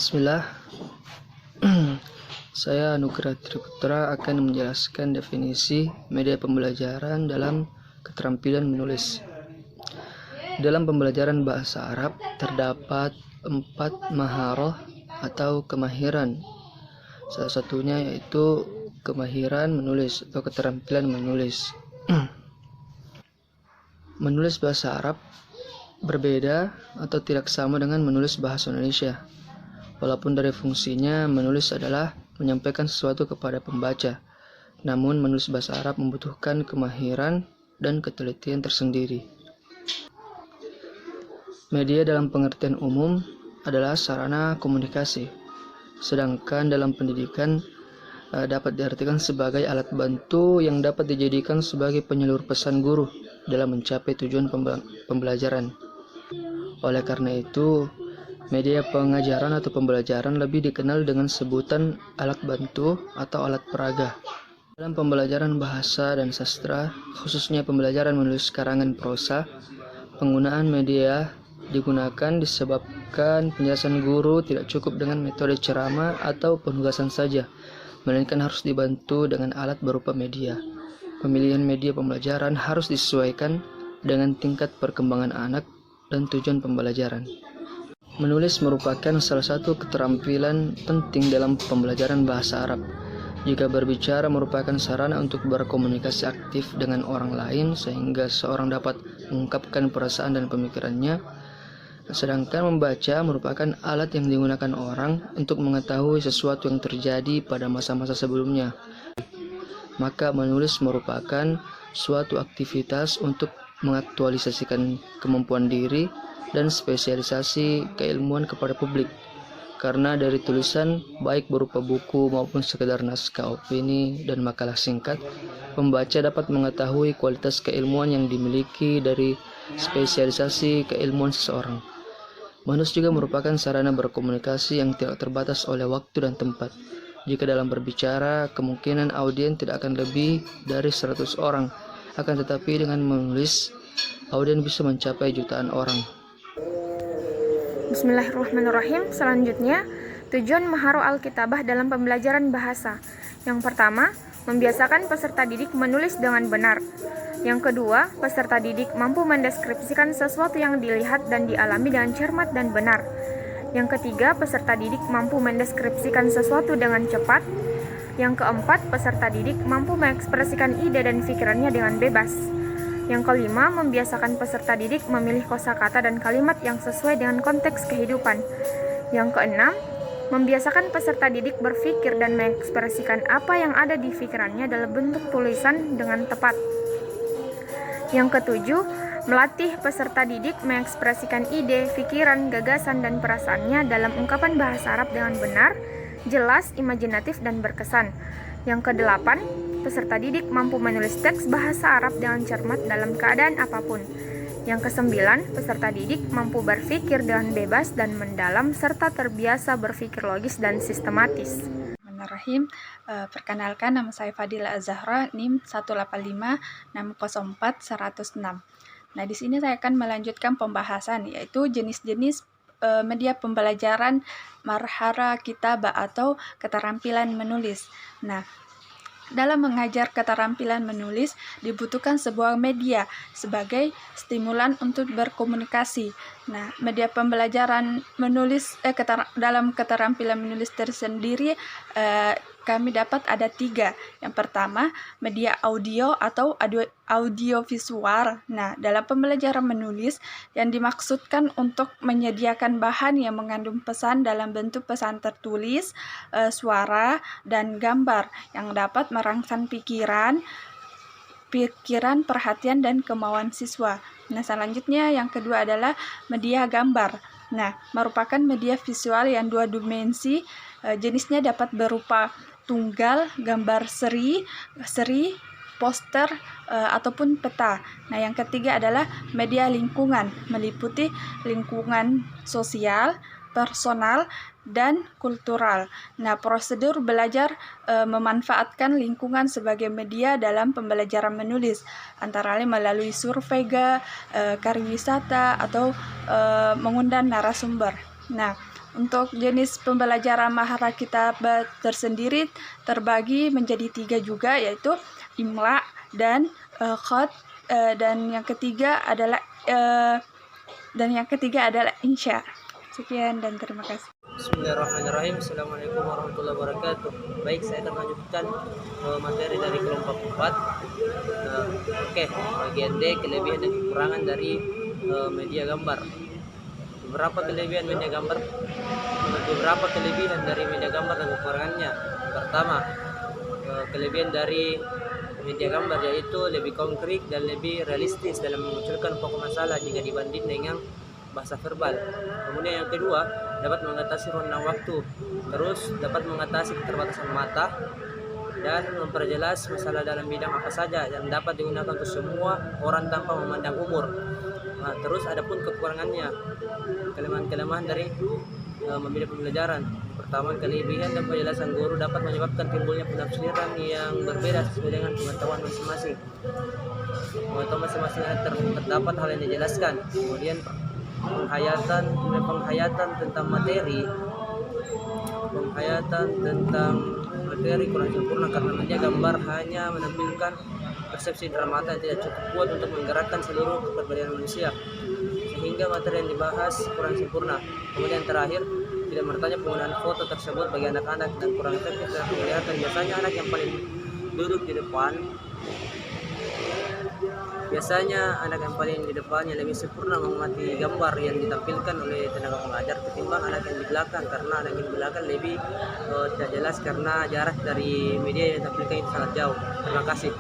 Bismillah. Saya Anugrah Triputra akan menjelaskan definisi media pembelajaran dalam keterampilan menulis. Dalam pembelajaran bahasa Arab terdapat 4 maharah atau kemahiran. Salah satunya yaitu kemahiran menulis atau keterampilan menulis. Menulis bahasa Arab berbeda atau tidak sama dengan menulis bahasa Indonesia. Walaupun dari fungsinya menulis adalah menyampaikan sesuatu kepada pembaca, namun menulis bahasa Arab membutuhkan kemahiran dan ketelitian tersendiri. Media dalam pengertian umum adalah sarana komunikasi, sedangkan dalam pendidikan dapat diartikan sebagai alat bantu yang dapat dijadikan sebagai penyalur pesan guru dalam mencapai tujuan pembelajaran. Oleh karena itu, media pengajaran atau pembelajaran lebih dikenal dengan sebutan alat bantu atau alat peraga. Dalam pembelajaran bahasa dan sastra, khususnya pembelajaran menulis karangan prosa, penggunaan media digunakan disebabkan penjelasan guru tidak cukup dengan metode ceramah atau penugasan saja, melainkan harus dibantu dengan alat berupa media. Pemilihan media pembelajaran harus disesuaikan dengan tingkat perkembangan anak dan tujuan pembelajaran. Menulis merupakan salah satu keterampilan penting dalam pembelajaran bahasa Arab. Jika berbicara merupakan sarana untuk berkomunikasi aktif dengan orang lain sehingga seorang dapat mengungkapkan perasaan dan pemikirannya, sedangkan membaca merupakan alat yang digunakan orang untuk mengetahui sesuatu yang terjadi pada masa-masa sebelumnya. Maka menulis merupakan suatu aktivitas untuk mengaktualisasikan kemampuan diri dan spesialisasi keilmuan kepada publik. Karena dari tulisan, baik berupa buku maupun sekedar naskah opini dan makalah singkat, pembaca dapat mengetahui kualitas keilmuan yang dimiliki dari spesialisasi keilmuan seseorang. Menulis juga merupakan sarana berkomunikasi yang tidak terbatas oleh waktu dan tempat. Jika dalam berbicara, kemungkinan audien tidak akan lebih dari 100 orang. Akan tetapi dengan menulis, audien bisa mencapai jutaan orang. Bismillahirrahmanirrahim. Selanjutnya, tujuan maharah Alkitabah dalam pembelajaran bahasa. Yang pertama, membiasakan peserta didik menulis dengan benar. Yang kedua, peserta didik mampu mendeskripsikan sesuatu yang dilihat dan dialami dengan cermat dan benar. Yang ketiga, peserta didik mampu mendeskripsikan sesuatu dengan cepat. Yang keempat, peserta didik mampu mengekspresikan ide dan pikirannya dengan bebas. Yang kelima, membiasakan peserta didik memilih kosakata dan kalimat yang sesuai dengan konteks kehidupan. Yang keenam, membiasakan peserta didik berpikir dan mengekspresikan apa yang ada di pikirannya dalam bentuk tulisan dengan tepat. Yang ketujuh, melatih peserta didik mengekspresikan ide, pikiran, gagasan, dan perasaannya dalam ungkapan bahasa Arab dengan benar, jelas, imajinatif, dan berkesan. Yang kedelapan, peserta didik mampu menulis teks bahasa Arab dengan cermat dalam keadaan apapun. Yang kesembilan, peserta didik mampu berpikir dengan bebas dan mendalam serta terbiasa berpikir logis dan sistematis. Bismillahirrahmanirrahim. Perkenalkan, nama saya Fadila Azahra, NIM 185-604-106. Nah, di sini saya akan melanjutkan pembahasan yaitu jenis-jenis media pembelajaran marhara kitabah atau keterampilan menulis. Nah, dalam mengajar keterampilan menulis dibutuhkan sebuah media sebagai stimulan untuk berkomunikasi. Nah, media pembelajaran menulis dalam keterampilan menulis tersendiri kami dapat ada 3. Yang pertama, media audio atau audiovisual. Nah, dalam pembelajaran menulis yang dimaksudkan untuk menyediakan bahan yang mengandung pesan dalam bentuk pesan tertulis, suara, dan gambar yang dapat merangsang pikiran, perhatian, dan kemauan siswa. Nah, selanjutnya yang kedua adalah media gambar. Nah, merupakan media visual yang 2 dimensi, jenisnya dapat berupa tunggal, gambar seri, poster, ataupun peta. Nah, yang ketiga adalah media lingkungan, meliputi lingkungan sosial, personal, dan kultural. Nah, prosedur belajar memanfaatkan lingkungan sebagai media dalam pembelajaran menulis, antara lain melalui survei, pariwisata, atau mengundang narasumber. Nah, untuk jenis pembelajaran mahara kitabah tersendiri terbagi menjadi 3 juga, yaitu imla dan khat, dan yang ketiga adalah insya. Sekian dan terima kasih. Bismillahirrahmanirrahim. Assalamualaikum warahmatullahi wabarakatuh. Baik, saya akan lanjutkan materi dari kelompok 4. Oke, bagian D, kelebihan dan kekurangan dari media gambar. Beberapa kelebihan dari media gambar dan kekurangannya. Pertama, kelebihan dari media gambar yaitu lebih konkret dan lebih realistis dalam memunculkan pokok masalah jika dibanding dengan bahasa verbal. Kemudian yang kedua, dapat mengatasi rentang waktu, terus dapat mengatasi keterbatasan mata dan memperjelas masalah dalam bidang apa saja yang dapat digunakan untuk semua orang tanpa memandang umur. Nah, terus adapun kekurangannya, kelemahan dari media pembelajaran. Pertama, kelebihan dan penjelasan guru dapat menyebabkan timbulnya penafsiran yang berbeda sesuai dengan pengetahuan masing-masing. Terdapat hal yang dijelaskan. Kemudian penghayatan tentang materi kurang sempurna karena media gambar hanya menampilkan persepsi indera mata yang tidak cukup kuat untuk menggerakkan seluruh kepribadian manusia, sehingga materi yang dibahas kurang sempurna. Kemudian terakhir, tidak mertanya penggunaan foto tersebut bagi anak-anak dan kurang efektif dalam penglihatan. Biasanya anak yang paling di depan yang lebih sempurna mengamati gambar yang ditampilkan oleh tenaga pengajar ketimbang anak yang di belakang, karena anak yang di belakang lebih tidak jelas karena jarak dari media yang ditampilkan itu sangat jauh. Terima kasih.